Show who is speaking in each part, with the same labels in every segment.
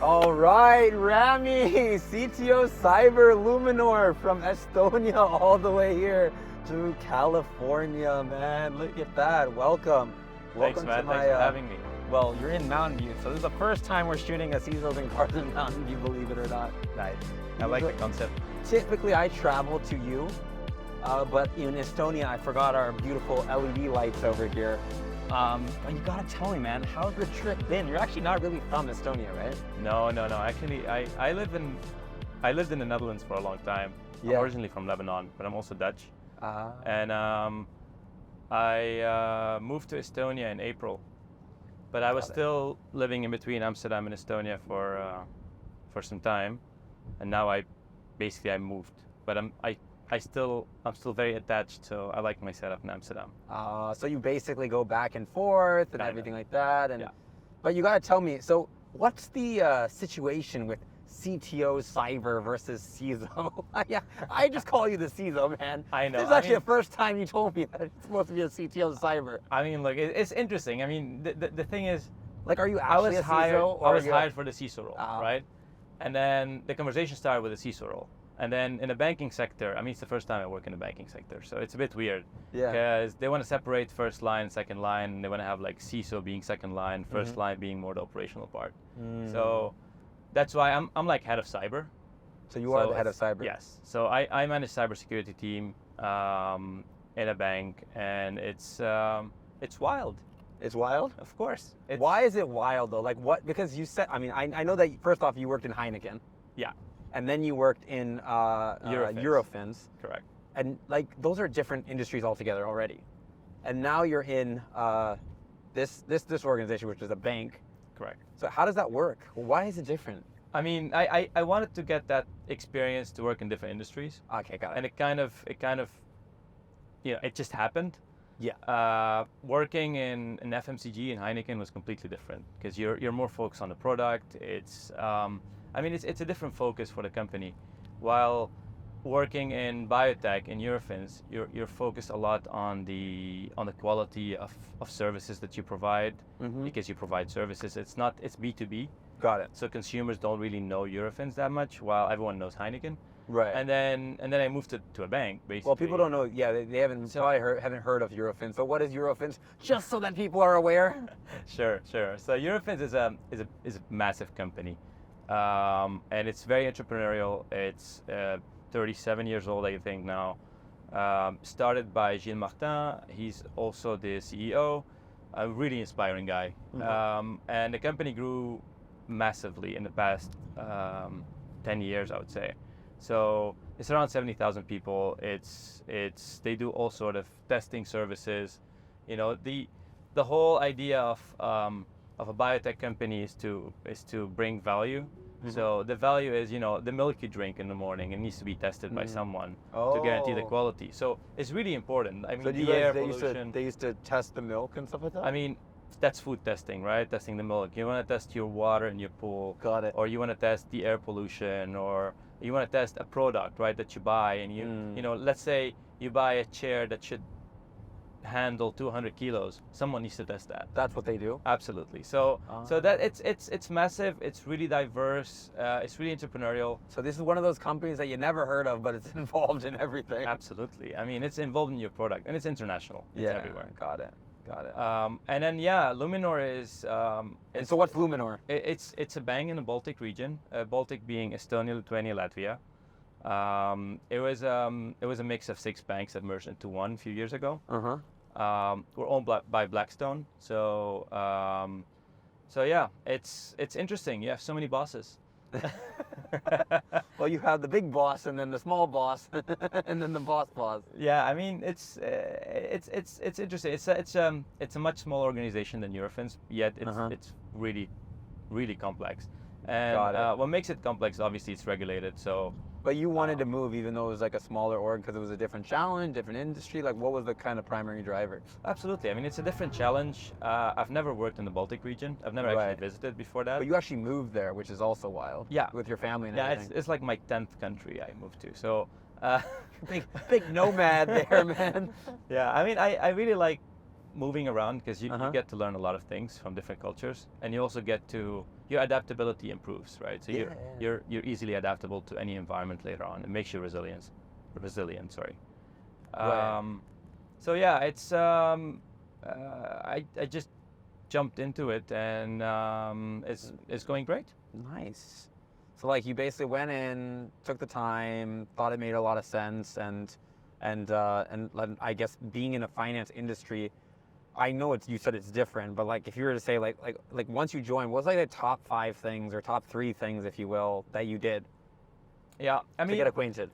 Speaker 1: All right, Rami, CTO Cyber Luminor from Estonia all the way here to California, man. Look at that. Welcome.
Speaker 2: Thanks, man. Thanks for having me.
Speaker 1: Well, you're in Mountain View, so this is the first time we're shooting a CISOs and cars in Mountain View, believe it or not.
Speaker 2: Nice. I like the concept.
Speaker 1: Typically, I travel to you, but in Estonia, I forgot our beautiful LED lights over here. But you gotta tell me, man, how's the trip been? You're actually not really from Estonia, right?
Speaker 2: No. Actually, I lived in the Netherlands for a long time.
Speaker 1: Yeah.
Speaker 2: I'm originally from Lebanon, but I'm also Dutch.
Speaker 1: Ah.
Speaker 2: And I moved to Estonia in April, but I was still living in between Amsterdam and Estonia for some time, and now I moved. But I'm still very attached, so I like my setup in Amsterdam.
Speaker 1: So you basically go back and forth and everything like that. And But you gotta tell me, so what's the situation with CTO cyber versus CISO? Yeah, I just call you the CISO, man.
Speaker 2: I know.
Speaker 1: This is actually the first time you told me that it's supposed to be a CTO cyber.
Speaker 2: I mean, look, it's interesting. I mean, the thing is,
Speaker 1: like, are you actually a CISO?
Speaker 2: I was hired for the CISO role, right? And then the conversation started with the CISO role. And then in the banking sector, I mean, it's the first time I work in the banking sector, so it's a bit weird.
Speaker 1: Yeah.
Speaker 2: Because they want to separate first line, second line, and they want to have like CISO being second line, first line being more the operational part. So that's why I'm like head of cyber.
Speaker 1: So you are the head of cyber?
Speaker 2: Yes. So I manage cybersecurity team in a bank, and it's wild.
Speaker 1: It's wild?
Speaker 2: Of course.
Speaker 1: Why is it wild though? Like what? Because you said, I mean, I know that first off you worked in Heineken.
Speaker 2: Yeah.
Speaker 1: And then you worked in Eurofins.
Speaker 2: Correct.
Speaker 1: And like those are different industries altogether already. And now you're in this organization, which is a bank.
Speaker 2: Correct.
Speaker 1: So how does that work? Why is it different?
Speaker 2: I mean, I wanted to get that experience to work in different industries.
Speaker 1: Okay, got it.
Speaker 2: And it kind of, you know, it just happened.
Speaker 1: Yeah.
Speaker 2: Working in FMCG and Heineken was completely different because you're more focused on the product. It's I mean, it's a different focus for the company. While working in biotech in Eurofins, you're focused a lot on the quality of services that you provide because you provide services. It's B2B.
Speaker 1: Got it.
Speaker 2: So consumers don't really know Eurofins that much, while everyone knows Heineken.
Speaker 1: Right.
Speaker 2: And then I moved to a bank, basically.
Speaker 1: Well, people don't know. Yeah, they haven't haven't heard of Eurofins. So what is Eurofins? Just so that people are aware.
Speaker 2: Sure. So Eurofins is a massive company. And it's very entrepreneurial. It's 37 years old, I think now. Started by Gilles Martin. He's also the CEO. A really inspiring guy. And the company grew massively in the past 10 years, I would say. So it's around 70,000 people. They do all sort of testing services. You know, the whole idea of a biotech company is to bring value. So the value is, you know, the milk you drink in the morning, it needs to be tested by someone to guarantee the quality. So it's really important. I mean,
Speaker 1: so
Speaker 2: the air pollution.
Speaker 1: They used to test the milk and stuff like that?
Speaker 2: I mean, that's food testing, right? Testing the milk. You want to test your water in your pool.
Speaker 1: Got it.
Speaker 2: Or you want to test the air pollution, or you want to test a product, right, that you buy, and you know, let's say you buy a chair that should handle 200 kilos. Someone needs to test that.
Speaker 1: That's what they do?
Speaker 2: Absolutely. So that it's massive. It's really diverse. It's really entrepreneurial.
Speaker 1: So this is one of those companies that you never heard of, but it's involved in everything.
Speaker 2: Absolutely. I mean, it's involved in your product, and it's international. It's everywhere.
Speaker 1: Got it.
Speaker 2: And then Luminor is.
Speaker 1: And so what's Luminor?
Speaker 2: It's a bank in the Baltic region. Baltic being Estonia, Lithuania, Latvia. It was a mix of 6 banks that merged into one a few years ago. We're owned by Blackstone. So yeah, it's interesting. You have so many bosses.
Speaker 1: Well, you have the big boss, and then the small boss, and then the boss.
Speaker 2: Yeah, I mean, it's interesting. It's a much smaller organization than Eurofins, yet it's really complex. And what makes it complex, obviously, it's regulated. So.
Speaker 1: But you wanted to move even though it was like a smaller org because it was a different challenge, different industry. Like, what was the kind of primary driver?
Speaker 2: Absolutely. I mean, it's a different challenge. I've never worked in the Baltic region. I've never actually visited before that.
Speaker 1: But you actually moved there, which is also wild.
Speaker 2: Yeah.
Speaker 1: With your family and everything.
Speaker 2: Yeah, it's like my 10th country I moved to. So,
Speaker 1: big nomad there, man.
Speaker 2: Yeah, I mean, I really like moving around because you get to learn a lot of things from different cultures, and you also get to your adaptability improves, right? So
Speaker 1: Yeah.
Speaker 2: you're easily adaptable to any environment later on. It makes you resilient. Sorry.
Speaker 1: Right.
Speaker 2: So yeah, it's I just jumped into it, and it's going great.
Speaker 1: Nice. So like you basically went in, took the time, thought it made a lot of sense, and I guess being in the finance industry, I know you said it's different, but like if you were to say like once you joined, what's like the top 5 things or top 3 things, if you will, that you did
Speaker 2: Yeah, I
Speaker 1: to
Speaker 2: mean,
Speaker 1: get acquainted?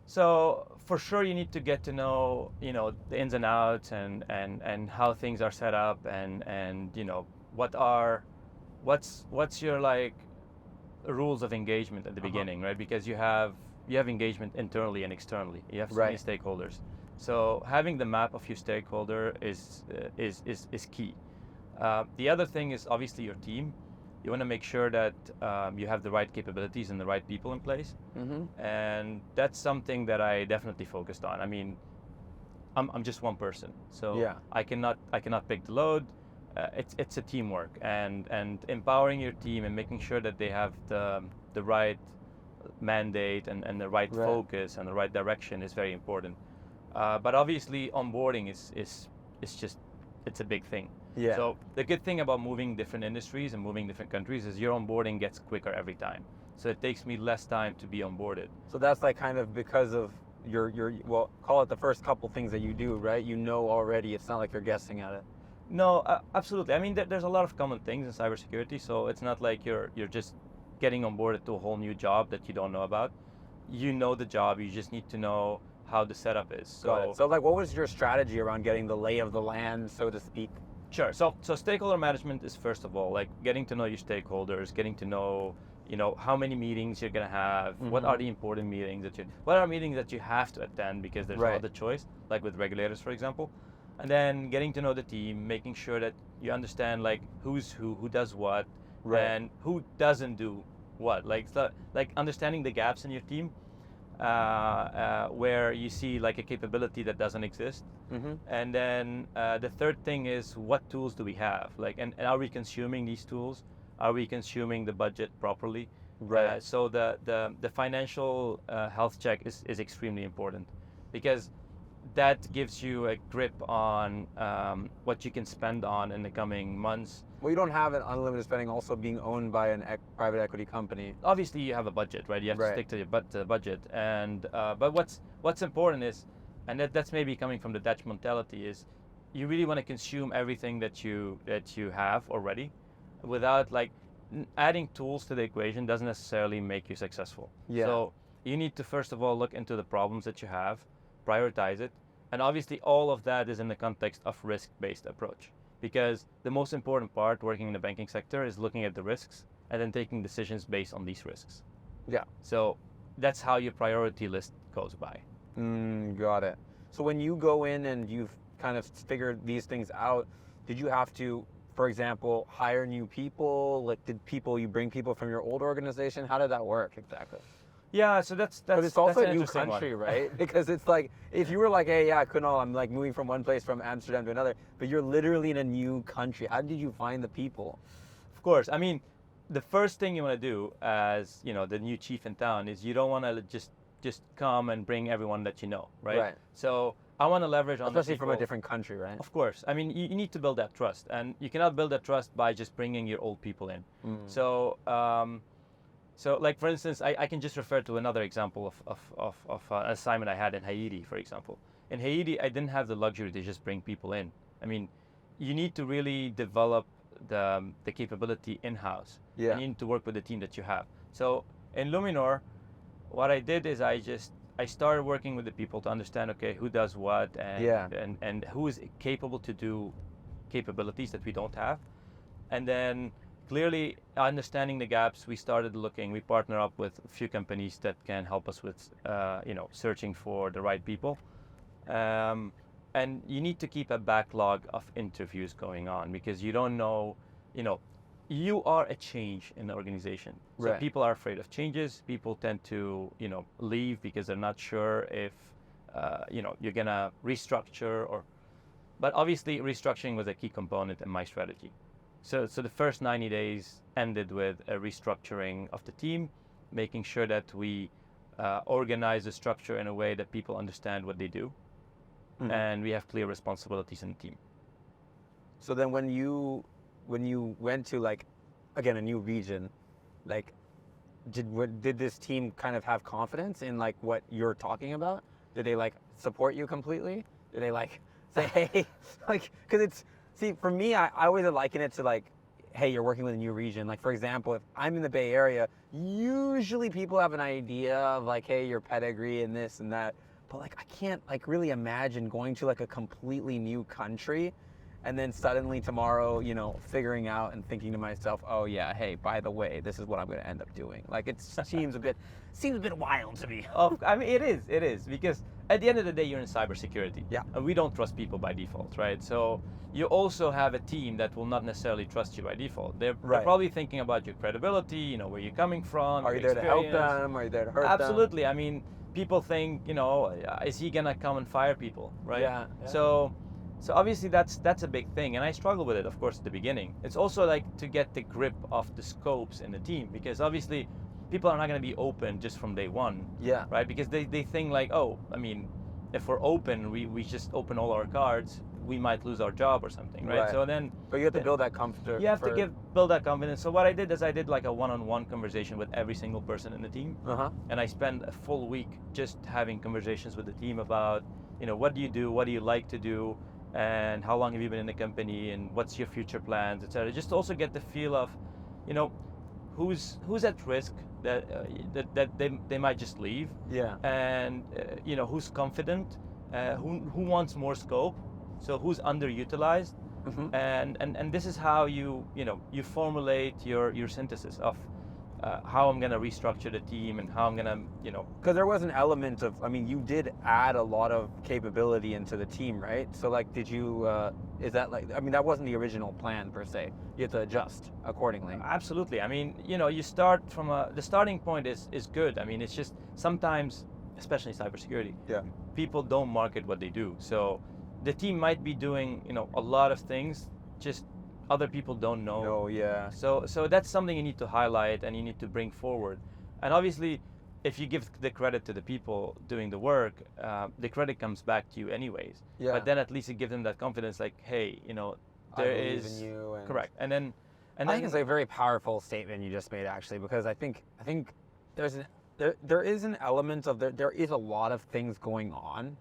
Speaker 2: so for sure you need to get to know, the ins and outs, and how things are set up, and what's your like rules of engagement at the beginning, right? Because you have engagement internally and externally. You have so many stakeholders. So having the map of your stakeholder is key. The other thing is obviously your team. You want to make sure that you have the right capabilities and the right people in place, and that's something that I definitely focused on. I mean, I'm just one person, so
Speaker 1: Yeah.
Speaker 2: I cannot pick the load. It's a teamwork, and empowering your team and making sure that they have the right mandate and the right focus and the right direction is very important. But obviously onboarding is just, it's a big thing.
Speaker 1: Yeah.
Speaker 2: So the good thing about moving different industries and moving different countries is your onboarding gets quicker every time. So it takes me less time to be onboarded.
Speaker 1: So that's like kind of because of your well, call it the first couple things that you do, right? You know already. It's not like you're guessing at it.
Speaker 2: No, absolutely. I mean, there's a lot of common things in cybersecurity, so it's not like you're just getting onboarded to a whole new job that you don't know about. You know the job. You just need to know how the setup is. So,
Speaker 1: Got it. So like, what was your strategy around getting the lay of the land, so to speak?
Speaker 2: Sure. So stakeholder management is first of all like getting to know your stakeholders, getting to know, how many meetings you're gonna have, what are the important meetings what are meetings that you have to attend because there's no other choice, like with regulators, for example. And then getting to know the team, making sure that you understand like who's who does what, and who doesn't do what. Like understanding the gaps in your team, where you see like a capability that doesn't exist. And then the third thing is, what tools do we have? Like, and are we consuming these tools? Are we consuming the budget properly? So the financial health check is extremely important, because that gives you a grip on what you can spend on in the coming months.
Speaker 1: Well, you don't have an unlimited spending also being owned by an private equity company.
Speaker 2: Obviously, you have a budget, right? You have to stick to your budget. And but what's important is, and that's maybe coming from the Dutch mentality, is you really want to consume everything that you have already, without like adding tools to the equation doesn't necessarily make you successful. So you need to first of all look into the problems that you have, prioritize it, and obviously all of that is in the context of risk-based approach, because the most important part working in the banking sector is looking at the risks and then taking decisions based on these risks. So that's how your priority list goes by.
Speaker 1: Got it. So when you go in and you've kind of figured these things out, did you have to, for example, hire new people? Like, did you bring people from your old organization? How did that work exactly?
Speaker 2: Yeah, so that's
Speaker 1: But it's also
Speaker 2: an
Speaker 1: a new
Speaker 2: interesting
Speaker 1: country,
Speaker 2: one.
Speaker 1: right? Because it's like, if you were like, hey, yeah, Kunal, I'm like moving from one place, from Amsterdam to another, but you're literally in a new country. How did you find the people?
Speaker 2: Of course. I mean, the first thing you want to do as, the new chief in town is you don't want to just come and bring everyone that you know, right? So I want to leverage on
Speaker 1: especially from a different country, right?
Speaker 2: Of course. I mean, you need to build that trust, and you cannot build that trust by just bringing your old people in. So like, for instance, I can just refer to another example of an assignment I had in Haiti, for example. In Haiti, I didn't have the luxury to just bring people in. I mean, you need to really develop the capability in-house. And you need to work with the team that you have. So in Luminor, what I did is I started working with the people to understand, okay, who does what, and who is capable to do capabilities that we don't have. And then clearly understanding the gaps, we partner up with a few companies that can help us with, searching for the right people. And you need to keep a backlog of interviews going on, because you don't know, you are a change in the organization. So people are afraid of changes. People tend to, leave because they're not sure if, you're gonna restructure but obviously restructuring was a key component in my strategy. So the first 90 days ended with a restructuring of the team, making sure that we organize the structure in a way that people understand what they do, and we have clear responsibilities in the team.
Speaker 1: So then when you went to, like, again, a new region, like, did this team kind of have confidence in, like, what you're talking about? Did they, like, support you completely? Did they, like, say, hey, like, because it's, see, for me, I always liken it to, like, hey, you're working with a new region. Like, for example, if I'm in the Bay Area, usually people have an idea of, like, hey, your pedigree and this and that. But, like, I can't, like, really imagine going to, like, a completely new country and then suddenly tomorrow, you know, figuring out and thinking to myself, oh yeah, hey, by the way, this is what I'm going to end up doing. Like, it seems a bit wild to me.
Speaker 2: Oh, I mean, it is, because at the end of the day, you're in cybersecurity.
Speaker 1: Yeah.
Speaker 2: And we don't trust people by default, right? So you also have a team that will not necessarily trust you by default. They're probably thinking about your credibility, you know, where you're coming from.
Speaker 1: Are you there to help them? Are you there to hurt them?
Speaker 2: Absolutely. I mean, people think, you know, is he gonna come and fire people, right?
Speaker 1: Yeah.
Speaker 2: So obviously that's a big thing, and I struggle with it, of course, at the beginning. It's also like to get the grip of the scopes in the team, because obviously people are not going to be open just from day one.
Speaker 1: Yeah.
Speaker 2: Right? Because they think like, oh, I mean, if we're open, we just open all our cards, we might lose our job or something, right? So then,
Speaker 1: but you have to build that confidence.
Speaker 2: You have to build that confidence. So what I did is I did like a one-on-one conversation with every single person in the team, and I spent a full week just having conversations with the team about, you know, what do you do, what do you like to do, and how long have you been in the company, and what's your future plans, etc. Just to also get the feel of, you know, who's at risk that they might just leave. Yeah. And you know, who's confident, who wants more scope, so who's underutilized, and this is how you formulate your synthesis of how I'm gonna restructure the team and how I'm gonna, you know.
Speaker 1: Because there was an element of, I mean, you did add a lot of capability into the team, right? So like, did you, is that like, I mean, that wasn't the original plan per se. You have to adjust accordingly.
Speaker 2: Absolutely. I mean, you know, you start from the starting point is good. I mean, it's just sometimes, especially cybersecurity, people don't market what they do. So the team might be doing, you know, a lot of things, just other people don't know.
Speaker 1: Oh, yeah.
Speaker 2: So that's something you need to highlight and you need to bring forward. And obviously, if you give the credit to the people doing the work, the credit comes back to you anyways. Yeah. But then at least you give them that confidence, like, hey, you know, there is
Speaker 1: in you and
Speaker 2: correct. And then
Speaker 1: I think it's a very powerful statement you just made, actually, because I think there is an element of there is a lot of things going on,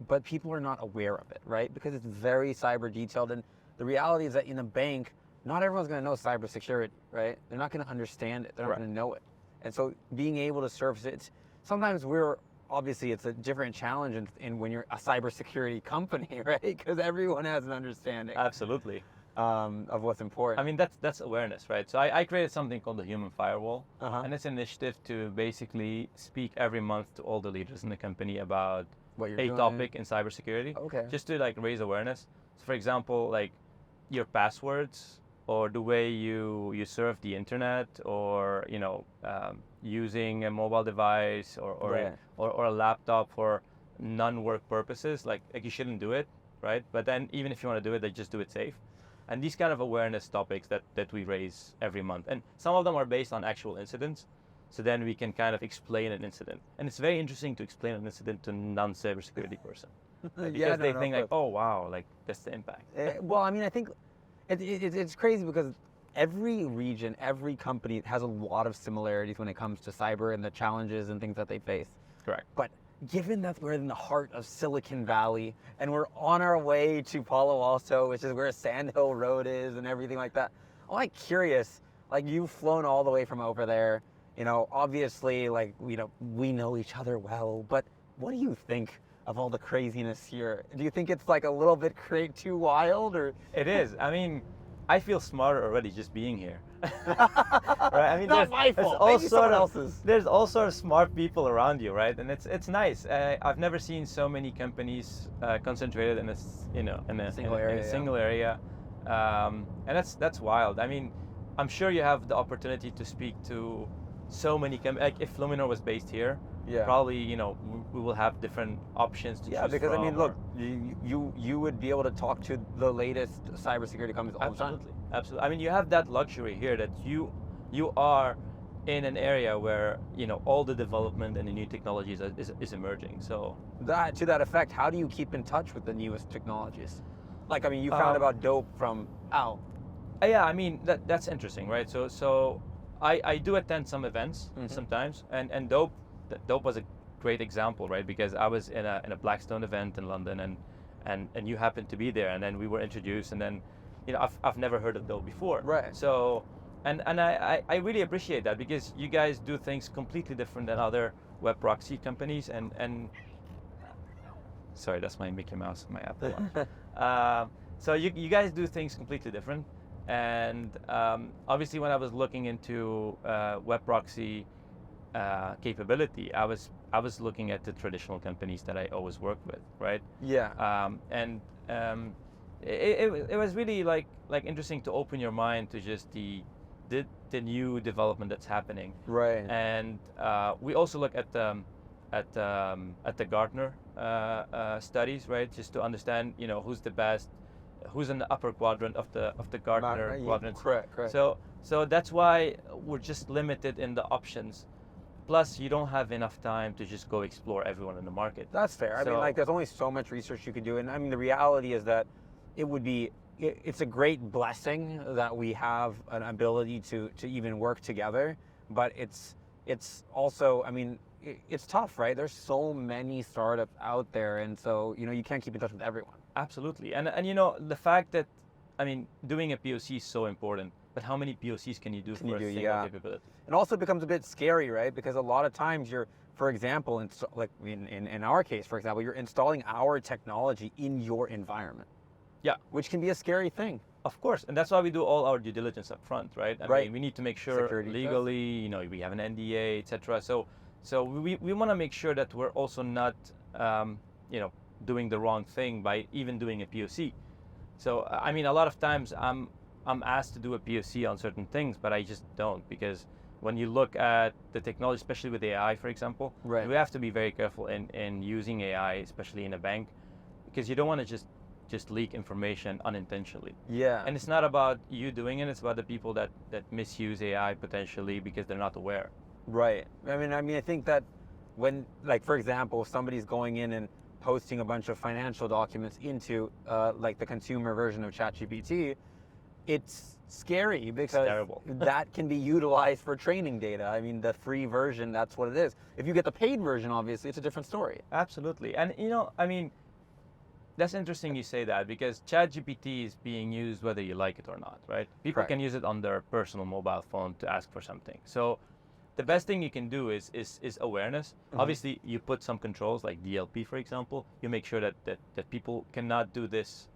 Speaker 1: but people are not aware of it, right? Because it's very cyber detailed. And the reality is that in a bank, not everyone's going to know cybersecurity, right? They're not going to understand it. They're not going to know it. And so being able to surface it, sometimes obviously it's a different challenge in when you're a cybersecurity company, right? Because everyone has an understanding.
Speaker 2: Absolutely.
Speaker 1: Of what's important.
Speaker 2: I mean, that's awareness, right? So I created something called the Human Firewall, and it's an initiative to basically speak every month to all the leaders in the company about a topic in cybersecurity. Okay. Just to like raise awareness. So for example, like your passwords, or the way you surf the internet, or you know, using a mobile device or a laptop for non-work purposes, like you shouldn't do it, right? But then even if you want to do it, just do it safe. And these kind of awareness topics that we raise every month, and some of them are based on actual incidents. So then we can kind of explain an incident, and it's very interesting to explain an incident to a non-cybersecurity person. Because they think like, oh wow, like that's the impact.
Speaker 1: Well, I mean, I think it's crazy because every region, every company has a lot of similarities when it comes to cyber and the challenges and things that they face.
Speaker 2: Correct.
Speaker 1: But given that we're in the heart of Silicon Valley and we're on our way to Palo Alto, which is where Sand Hill Road is and everything like that, I'm like curious, like you've flown all the way from over there, you know, obviously like, you know, we know each other well, but what do you think of all the craziness here? Do you think it's like a little bit too wild, or?
Speaker 2: It is. I mean, I feel smarter already just being here.
Speaker 1: Right? I mean, not my fault. Maybe someone else's.
Speaker 2: There's all sorts of smart people around you, right? And it's nice. I've never seen so many companies concentrated in a single area, and that's wild. I mean, I'm sure you have the opportunity to speak to so many companies. Like if Luminor was based here, probably, you know, we will have different options to choose
Speaker 1: because
Speaker 2: from.
Speaker 1: I mean, look, you would be able to talk to the latest cybersecurity companies all the time.
Speaker 2: Absolutely. I mean, you have that luxury here that you are in an area where all the development and the new technologies is emerging. So
Speaker 1: to that effect, how do you keep in touch with the newest technologies? Like, I mean, you found about dope from Al.
Speaker 2: Yeah, I mean that's interesting, right? So I do attend some events sometimes, and dope was a great example, right? Because I was in a Blackstone event in London, and you happened to be there, and then we were introduced, and then I've never heard of dope before,
Speaker 1: right?
Speaker 2: So and I really appreciate that, because you guys do things completely different than other web proxy companies, and sorry, that's my Mickey Mouse, my Apple Watch. So you guys do things completely different. And obviously, when I was looking into web proxy capability, I was looking at the traditional companies that I always worked with, right?
Speaker 1: Yeah.
Speaker 2: It was really like interesting to open your mind to just the new development that's happening.
Speaker 1: Right.
Speaker 2: And we also look at the Gartner studies, right? Just to understand, who's the best, who's in the upper quadrant of the Gartner quadrant.
Speaker 1: Correct.
Speaker 2: So that's why we're just limited in the options. Plus, you don't have enough time to just go explore everyone in the market.
Speaker 1: That's fair. I mean, like, there's only so much research you could do, and I mean, the reality is that it's a great blessing that we have an ability to even work together, but it's also, I mean, it's tough, right? There's so many startups out there, and so you can't keep in touch with everyone.
Speaker 2: Absolutely, and the fact that, I mean, doing a POC is so important, but how many POCs can you do for a single capability?
Speaker 1: It also becomes a bit scary, right? Because a lot of times for example, in our case, for example, you're installing our technology in your environment.
Speaker 2: Yeah.
Speaker 1: Which can be a scary thing.
Speaker 2: Of course, and that's why we do all our due diligence up front, right? I mean, we need to make sure
Speaker 1: Security
Speaker 2: legally, we have an NDA, etc. So we want to make sure that we're also not, doing the wrong thing by even doing a POC. So I mean, a lot of times I'm asked to do a POC on certain things, but I just don't, because when you look at the technology, especially with AI, for example,
Speaker 1: right,
Speaker 2: we have to be very careful in using AI, especially in a bank, because you don't want to just leak information unintentionally.
Speaker 1: Yeah.
Speaker 2: And it's not about you doing it, it's about the people that misuse AI potentially because they're not aware.
Speaker 1: Right. I mean, I think that when, like, for example, if somebody's going in and posting a bunch of financial documents into like the consumer version of ChatGPT, it's scary because that can be utilized for training data. I mean, the free version, that's what it is. If you get the paid version, obviously, it's a different story.
Speaker 2: Absolutely. And, I mean, that's interesting you say that, because ChatGPT is being used whether you like it or not, right? People can use it on their personal mobile phone to ask for something. So the best thing you can do is awareness. Mm-hmm. Obviously, you put some controls like DLP, for example. You make sure that people cannot do this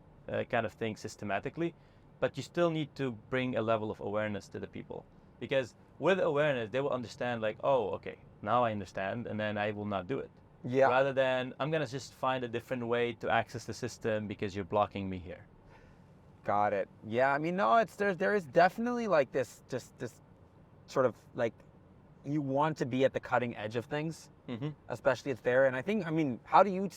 Speaker 2: kind of thing systematically, but you still need to bring a level of awareness to the people, because with awareness, they will understand, like, oh, okay, now I understand, and then I will not do it.
Speaker 1: Yeah.
Speaker 2: Rather than, I'm gonna just find a different way to access the system because you're blocking me here.
Speaker 1: Got it. Yeah, I mean, no, there is definitely like this sort of like, you want to be at the cutting edge of things, mm-hmm. especially it's there. And I think, I mean, how do you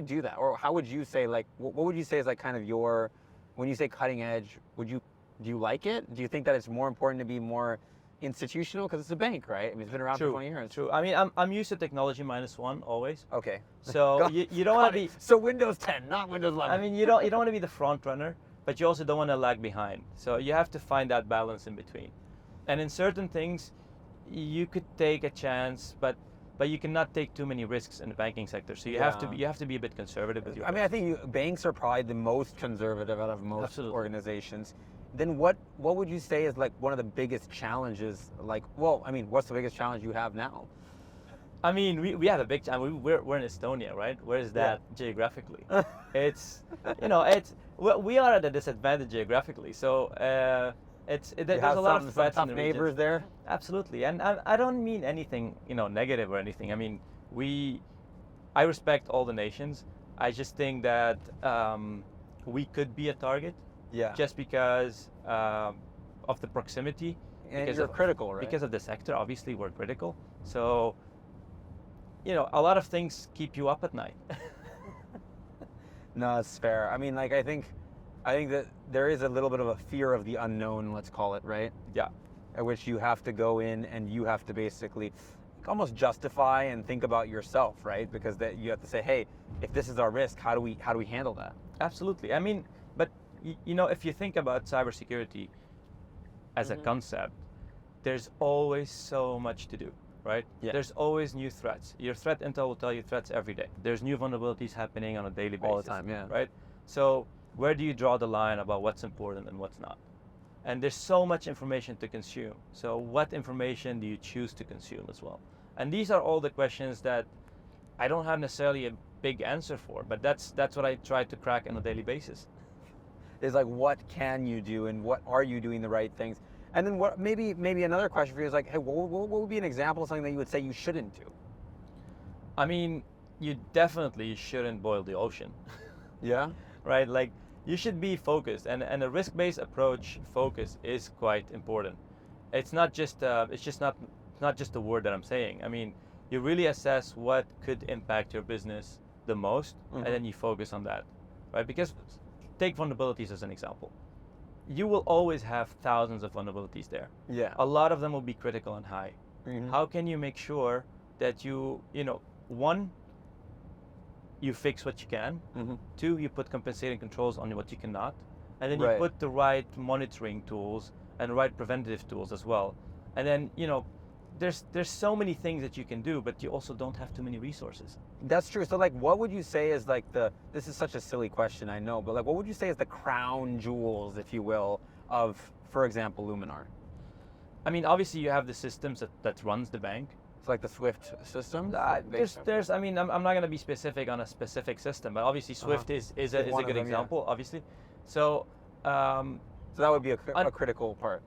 Speaker 1: do that? Or how would you say, like, what would you say is like kind of your, when you say cutting edge, do you like it? Do you think that it's more important to be more institutional, because it's a bank, right? I mean, it's been around for 20 years.
Speaker 2: True. I mean, I'm used to technology -1 always.
Speaker 1: Okay.
Speaker 2: So you don't want to be.
Speaker 1: So Windows 10, not Windows 11.
Speaker 2: I mean, you don't want to be the front runner, but you also don't want to lag behind. So you have to find that balance in between. And in certain things, you could take a chance, but you cannot take too many risks in the banking sector. So you have to be a bit conservative with your.
Speaker 1: I mean, I think banks are probably the most conservative out of most organizations. Then what would you say is like one of the biggest challenges? Like, well, I mean, what's the biggest challenge you have now?
Speaker 2: I mean, we have a big challenge. We're in Estonia, right? Where is that geographically? It's we are at a disadvantage geographically. So there's a lot of threats in the
Speaker 1: neighbors there.
Speaker 2: Absolutely, and I don't mean anything negative or anything. I mean, I respect all the nations. I just think that we could be a target.
Speaker 1: Yeah.
Speaker 2: Just because of the proximity.
Speaker 1: And you're critical, right?
Speaker 2: Because of the sector, obviously we're critical. So, a lot of things keep you up at night.
Speaker 1: No, it's fair. I mean, like, I think I think that there is a little bit of a fear of the unknown, let's call it, right?
Speaker 2: Yeah.
Speaker 1: At which you have to go in and you have to basically almost justify and think about yourself, right? Because that you have to say, hey, if this is our risk, how do we handle that?
Speaker 2: Absolutely. I mean, but you know, if you think about cybersecurity as a concept, there's always so much to do, right?
Speaker 1: Yeah.
Speaker 2: There's always new threats. Your threat intel will tell you threats every day. There's new vulnerabilities happening on a daily basis.
Speaker 1: All the time, yeah.
Speaker 2: Right? So where do you draw the line about what's important and what's not? And there's so much information to consume. So what information do you choose to consume as well? And these are all the questions that I don't have necessarily a big answer for, but that's what I try to crack on a daily basis.
Speaker 1: Is like, what can you do and what are you doing the right things? And then what maybe another question for you is like, hey, what would be an example of something that you would say you shouldn't do?
Speaker 2: I mean, you definitely shouldn't boil the ocean.
Speaker 1: Yeah.
Speaker 2: Right? Like, you should be focused, and a risk-based approach focus is quite important. It's not just not just the word that I'm saying. I mean, you really assess what could impact your business the most, and then you focus on that, right? Because take vulnerabilities as an example. You will always have thousands of vulnerabilities there.
Speaker 1: Yeah.
Speaker 2: A lot of them will be critical and high. How can you make sure that you know, one, you fix what you can, two, you put compensating controls on what you cannot, and then you put the right monitoring tools and right preventative tools as well. And then, you know, there's so many things that you can do, but you also don't have too many resources.
Speaker 1: That's true. So like, what would you say is like this is such a silly question, I know, but like, what would you say is the crown jewels, if you will, of, for example, Luminor?
Speaker 2: I mean, obviously you have the systems that runs the bank.
Speaker 1: It's like the Swift system?
Speaker 2: There's I mean, I'm not going to be specific on a specific system, but obviously Swift is a good example, obviously. So,
Speaker 1: so that would be a critical part.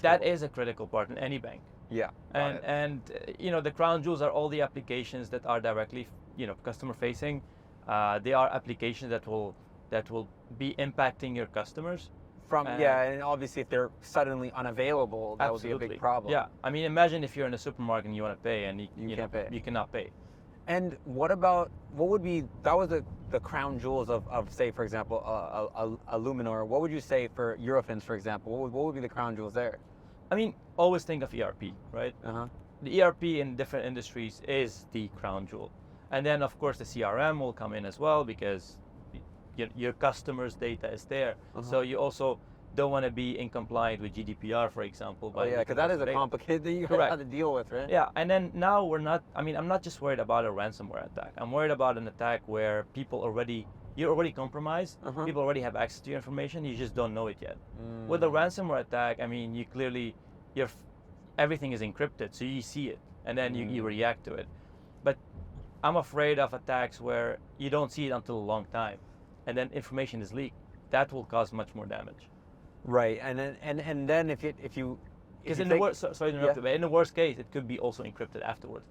Speaker 2: That is a critical part in any bank.
Speaker 1: Yeah.
Speaker 2: And you know, the crown jewels are all the applications that are directly, you know, customer facing. They are applications that will be impacting your customers.
Speaker 1: And obviously if they're suddenly unavailable, that would be a big problem.
Speaker 2: Yeah, I mean, imagine if you're in a supermarket and you want to pay and you
Speaker 1: can't pay.
Speaker 2: You cannot pay.
Speaker 1: And what would be, that was the crown jewels of say, for example, a Luminor. What would you say for Eurofins, for example? What would be the crown jewels there?
Speaker 2: I mean, always think of ERP, right? The ERP in different industries is the crown jewel. And then, of course, the CRM will come in as well because your customers' data is there. So you also don't want to be in compliant with GDPR, for example.
Speaker 1: Because that is a complicated thing you have to deal with, right?
Speaker 2: Yeah, and then now I'm not just worried about a ransomware attack. I'm worried about an attack where you're already compromised, people already have access to your information, you just don't know it yet. With a ransomware attack, I mean, you clearly, everything is encrypted, so you see it, and then you react to it. But I'm afraid of attacks where you don't see it until a long time, and then information is leaked. That will cause much more damage.
Speaker 1: Right, and then if you
Speaker 2: because in the worst, sorry to interrupt, but in the worst case, it could be also encrypted afterwards.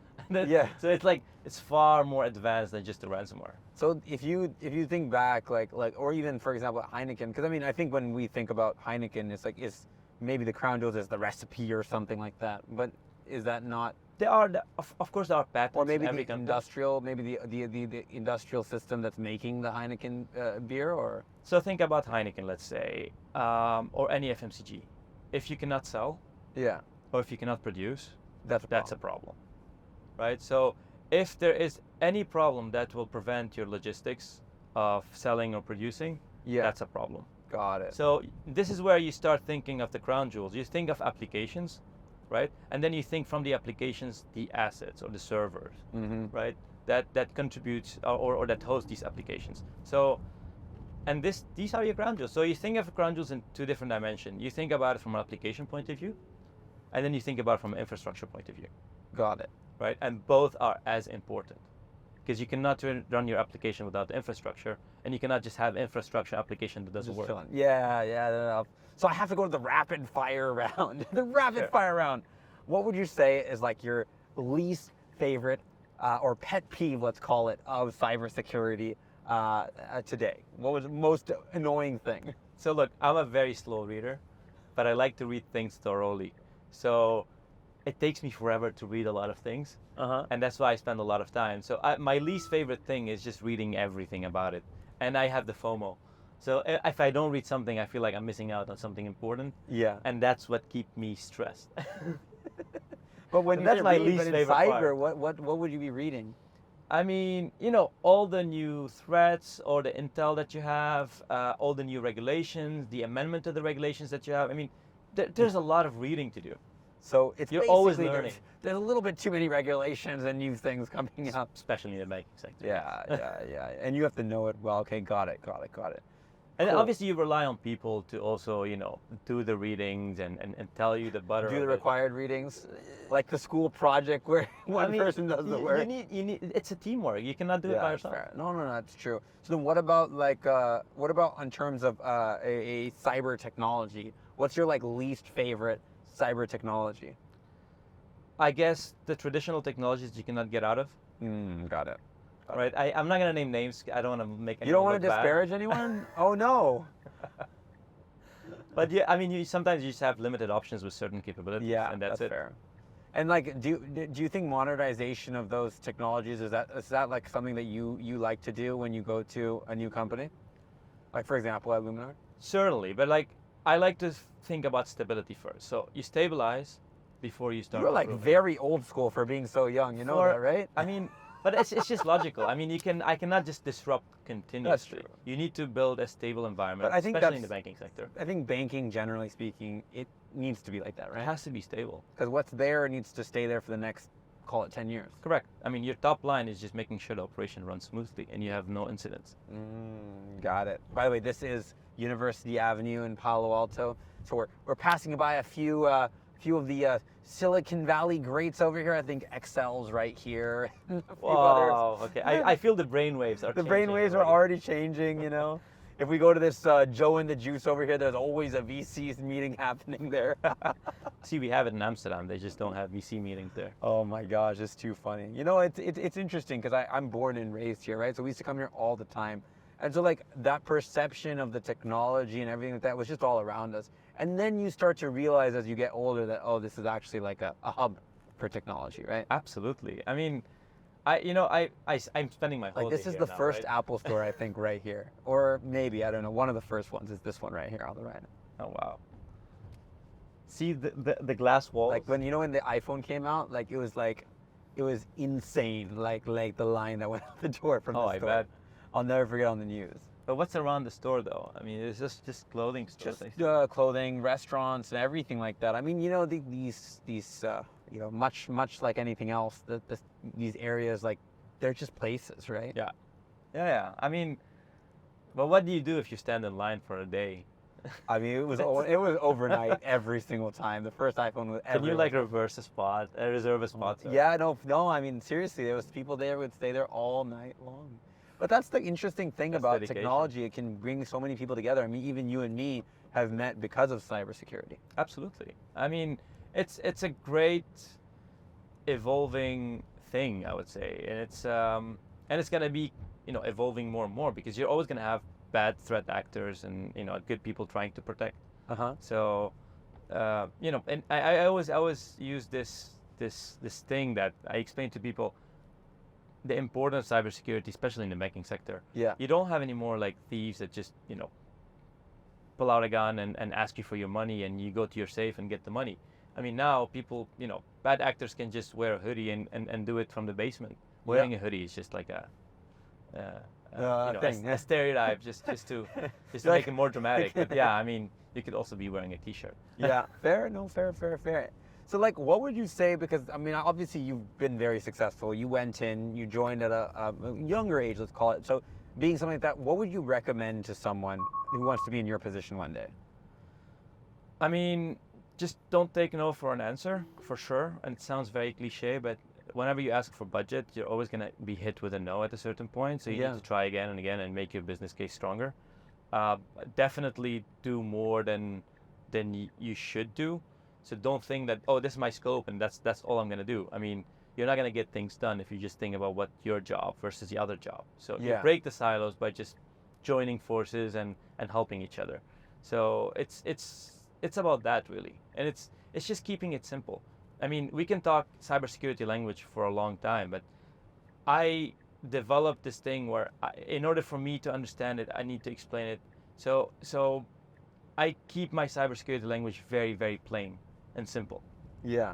Speaker 2: So it's far more advanced than just a ransomware.
Speaker 1: So if you think back, like or even for example Heineken, because I mean I think when we think about Heineken, it's like maybe the crown jewels is the recipe or something like that. But is that not?
Speaker 2: Of course there are patents.
Speaker 1: Or maybe the industrial system that's making the Heineken beer, or.
Speaker 2: So think about Heineken, let's say, or any FMCG. If you cannot sell, or if you cannot produce, that's a problem, right? So if there is any problem that will prevent your logistics of selling or producing, that's a problem.
Speaker 1: Got it.
Speaker 2: So this is where you start thinking of the crown jewels. You think of applications, right? And then you think from the applications, the assets or the servers, right? That contributes or that host these applications. So, and these are your crown jewels. So you think of crown jewels in two different dimensions. You think about it from an application point of view, and then you think about it from an infrastructure point of view.
Speaker 1: Got it.
Speaker 2: Right? And both are as important. Because you cannot run your application without the infrastructure, and you cannot just have infrastructure application that doesn't work.
Speaker 1: Chilling. Yeah. So I have to go to the rapid fire round. Fire round. What would you say is like your least favorite or pet peeve, let's call it, of cybersecurity today? What was the most annoying thing?
Speaker 2: So look, I'm a very slow reader, but I like to read things thoroughly. So it takes me forever to read a lot of things, and that's why I spend a lot of time. So my least favorite thing is just reading everything about it, and I have the FOMO. So if I don't read something, I feel like I'm missing out on something important.
Speaker 1: Yeah.
Speaker 2: And that's what keeps me stressed.
Speaker 1: But when
Speaker 2: that's my
Speaker 1: read,
Speaker 2: least
Speaker 1: but in
Speaker 2: favorite
Speaker 1: cyber,
Speaker 2: part.
Speaker 1: what would you be reading?
Speaker 2: I mean, all the new threats or the intel that you have, all the new regulations, the amendment to the regulations that you have. I mean, there's a lot of reading to do.
Speaker 1: So it's
Speaker 2: You're always
Speaker 1: basically
Speaker 2: learning.
Speaker 1: There's a little bit too many regulations and new things coming up.
Speaker 2: Especially in the banking sector.
Speaker 1: Yeah. And you have to know it well. Okay, got it.
Speaker 2: And
Speaker 1: Cool.
Speaker 2: obviously you rely on people to also, do the readings and tell you the butter.
Speaker 1: Do the
Speaker 2: of it.
Speaker 1: required readings, like the school project where one person does the work.
Speaker 2: You need. It's a teamwork. You cannot do it by yourself.
Speaker 1: Fair. No, that's true. So then, what about in terms of a cyber technology? What's your least favorite cyber technology?
Speaker 2: I guess the traditional technologies you cannot get out of.
Speaker 1: Got it.
Speaker 2: Right. I'm not gonna name names. I don't want to make.
Speaker 1: You don't want to disparage anyone? Oh no.
Speaker 2: But yeah, I mean, sometimes you just have limited options with certain capabilities.
Speaker 1: Yeah,
Speaker 2: and that's it.
Speaker 1: Fair. And do you think modernization of those technologies is that something that you like to do when you go to a new company? Like for example at Luminor?
Speaker 2: Certainly, but I like to think about stability first. So you stabilize before you start.
Speaker 1: You're very old school for being so young, you know that, right?
Speaker 2: I mean, but it's just logical. I mean, I cannot just disrupt continuously.
Speaker 1: That's true.
Speaker 2: You need to build a stable environment,
Speaker 1: But I think
Speaker 2: especially in the banking sector.
Speaker 1: I think banking, generally speaking, it needs to be like that, right?
Speaker 2: It has to be stable.
Speaker 1: Because what's there needs to stay there for the next, call it 10 years.
Speaker 2: Correct. I mean, your top line is just making sure the operation runs smoothly and you have no incidents.
Speaker 1: Got it. By the way, this is University Avenue in Palo Alto. So we're passing by a few of the Silicon Valley greats over here. I think Excel's right here.
Speaker 2: Wow. Okay. I feel the brainwaves are.
Speaker 1: The brainwaves are already changing. If we go to this Joe and the Juice over here, there's always a VC's meeting happening there.
Speaker 2: See, we have it in Amsterdam. They just don't have VC meetings there.
Speaker 1: Oh my gosh, it's too funny. It's interesting because I'm born and raised here, right? So we used to come here all the time. And so that perception of the technology and everything like that was just all around us. And then you start to realize as you get older that, oh, this is actually like a hub for technology, right?
Speaker 2: Absolutely. I mean, I'm spending my whole day
Speaker 1: this is
Speaker 2: here
Speaker 1: the
Speaker 2: now,
Speaker 1: first
Speaker 2: right?
Speaker 1: Apple store, I think, right here. Or maybe, I don't know, one of the first ones is this one right here on the right.
Speaker 2: Oh, wow. See the glass walls?
Speaker 1: Like when the iPhone came out, it was insane, like the line that went out the door from the store.
Speaker 2: I bet.
Speaker 1: I'll never forget on the news.
Speaker 2: But what's around the store, though? I mean, it's just clothing stores.
Speaker 1: Just clothing, restaurants, and everything like that. I mean, these much like anything else, these areas, they're just places, right?
Speaker 2: Yeah. I mean, but what do you do if you stand in line for a day?
Speaker 1: I mean, it was overnight every single time. The first iPhone was.
Speaker 2: Can you reserve a spot?
Speaker 1: Yeah, no. I mean, seriously, there was people there who would stay there all night long. But that's the interesting thing about
Speaker 2: dedication.
Speaker 1: Technology. It can bring so many people together. I mean, even you and me have met because of cybersecurity.
Speaker 2: Absolutely. I mean, it's a great evolving thing, I would say, and it's gonna be evolving more and more because you're always gonna have bad threat actors and good people trying to protect. So and I always use this thing that I explain to people. The importance of cybersecurity, especially in the banking sector.
Speaker 1: Yeah.
Speaker 2: You don't have any more thieves that just, pull out a gun and ask you for your money and you go to your safe and get the money. I mean, now people, bad actors can just wear a hoodie and do it from the basement. Wearing a hoodie is just like a stereotype just to make it more dramatic. But yeah, I mean, you could also be wearing a t-shirt.
Speaker 1: Yeah. Fair. So what would you say, because I mean, obviously you've been very successful. You went in, you joined at a younger age, let's call it. So being something like that, what would you recommend to someone who wants to be in your position one day?
Speaker 2: I mean, just don't take no for an answer, for sure. And it sounds very cliche, but whenever you ask for budget, you're always going to be hit with a no at a certain point. So you need to try again and again and make your business case stronger. Definitely do more than you should do. So don't think that, oh, this is my scope and that's all I'm going to do. I mean, you're not going to get things done if you just think about what your job versus the other job. So you break the silos by just joining forces and helping each other. So it's about that really. And it's just keeping it simple. I mean, we can talk cybersecurity language for a long time, but I developed this thing where in order for me to understand it, I need to explain it So I keep my cybersecurity language very, very plain and simple.
Speaker 1: Yeah.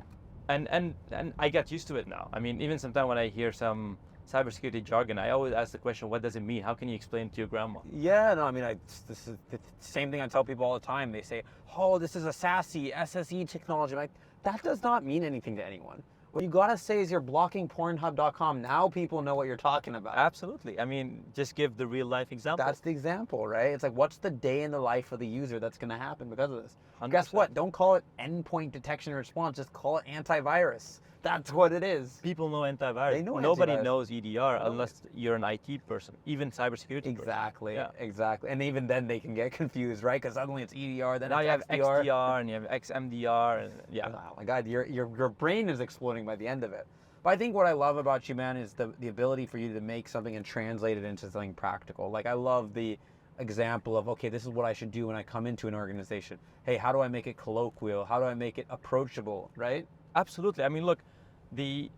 Speaker 2: And I got used to it now. I mean, even sometimes when I hear some cybersecurity jargon, I always ask the question, what does it mean? How can you explain it to your grandma?
Speaker 1: Yeah, no, I mean, this is the same thing I tell people all the time. They say, oh, this is a SASE, SSE technology. I'm like, that does not mean anything to anyone. What you gotta say is you're blocking Pornhub.com. Now people know what you're talking about.
Speaker 2: Absolutely. I mean, just give the real life example.
Speaker 1: That's the example, right? It's like, what's the day in the life of the user that's gonna happen because of this?
Speaker 2: 100%.
Speaker 1: Guess what? Don't call it endpoint detection and response. Just call it antivirus. That's what it is.
Speaker 2: People know antivirus.
Speaker 1: They know
Speaker 2: Nobody
Speaker 1: antivirus.
Speaker 2: knows EDR unless you're an IT person, even cybersecurity
Speaker 1: Exactly,
Speaker 2: person. Yeah.
Speaker 1: exactly. And even then they can get confused, right? Because suddenly it's EDR, then
Speaker 2: Now
Speaker 1: it's
Speaker 2: you have
Speaker 1: XDR.
Speaker 2: XDR and you have XMDR, and yeah.
Speaker 1: Oh my God, your brain is exploding by the end of it. But I think what I love about you, man, is the ability for you to make something and translate it into something practical. Like I love the example of, okay, this is what I should do when I come into an organization. Hey, how do I make it colloquial? How do I make it approachable, right?
Speaker 2: Absolutely. I mean, look, the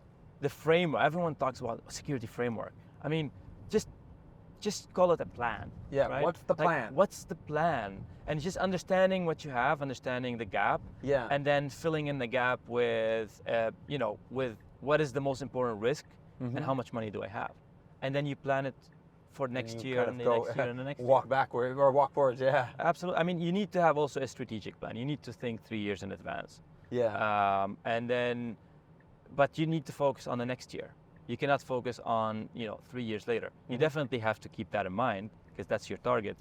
Speaker 2: framework, everyone talks about security framework. I mean, just call it a plan.
Speaker 1: Yeah,
Speaker 2: right?
Speaker 1: what's the
Speaker 2: Like,
Speaker 1: plan?
Speaker 2: what's the plan? And just understanding what you have, understanding the gap,
Speaker 1: Yeah.
Speaker 2: and then filling in the gap with, with what is the most important risk and how much money do I have? And then you plan it for next year and the next year and the next
Speaker 1: walk
Speaker 2: year.
Speaker 1: backward or walk forwards, yeah.
Speaker 2: Absolutely. I mean, you need to have also a strategic plan. You need to think 3 years in advance.
Speaker 1: Yeah.
Speaker 2: But you need to focus on the next year. You cannot focus on 3 years later. You definitely have to keep that in mind because that's your target.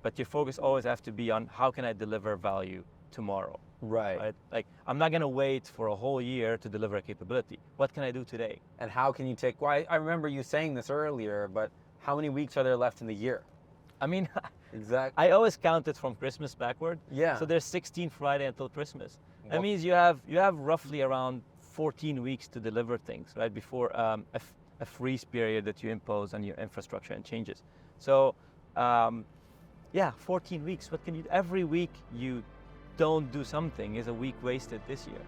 Speaker 2: But your focus always have to be on how can I deliver value tomorrow.
Speaker 1: Right.
Speaker 2: Like I'm not gonna wait for a whole year to deliver a capability. What can I do today?
Speaker 1: And how can you take, well, I remember you saying this earlier, but how many weeks are there left in the year?
Speaker 2: I mean,
Speaker 1: Exactly.
Speaker 2: I always count it from Christmas backward.
Speaker 1: Yeah.
Speaker 2: So there's 16 Friday until Christmas.
Speaker 1: Well-
Speaker 2: That means you have roughly around 14 weeks to deliver things, right? Before a freeze period that you impose on your infrastructure and changes. So, 14 weeks. What can you do? Every week you don't do something is a week wasted this year.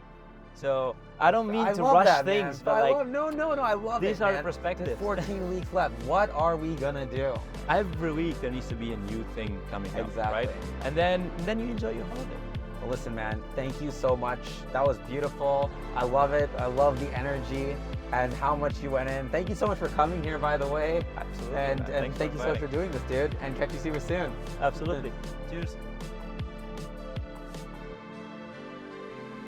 Speaker 2: So I don't mean to
Speaker 1: love
Speaker 2: rush
Speaker 1: that,
Speaker 2: things,
Speaker 1: man.
Speaker 2: but
Speaker 1: I
Speaker 2: like
Speaker 1: love, no, I love
Speaker 2: these
Speaker 1: it,
Speaker 2: are
Speaker 1: man.
Speaker 2: the perspectives.
Speaker 1: There's 14 weeks left. What are we gonna do?
Speaker 2: every week there needs to be a new thing coming up, right?
Speaker 1: Exactly.
Speaker 2: And then you enjoy your holiday.
Speaker 1: Well, listen, man, thank you so much. That was beautiful. I love it. I love the energy and how much you went in. Thank you so much for coming here, by the way.
Speaker 2: Absolutely.
Speaker 1: And
Speaker 2: man. Thanks
Speaker 1: thank
Speaker 2: for
Speaker 1: you so much for
Speaker 2: inviting.
Speaker 1: doing this, dude. And catch you super soon.
Speaker 2: Absolutely. Cheers.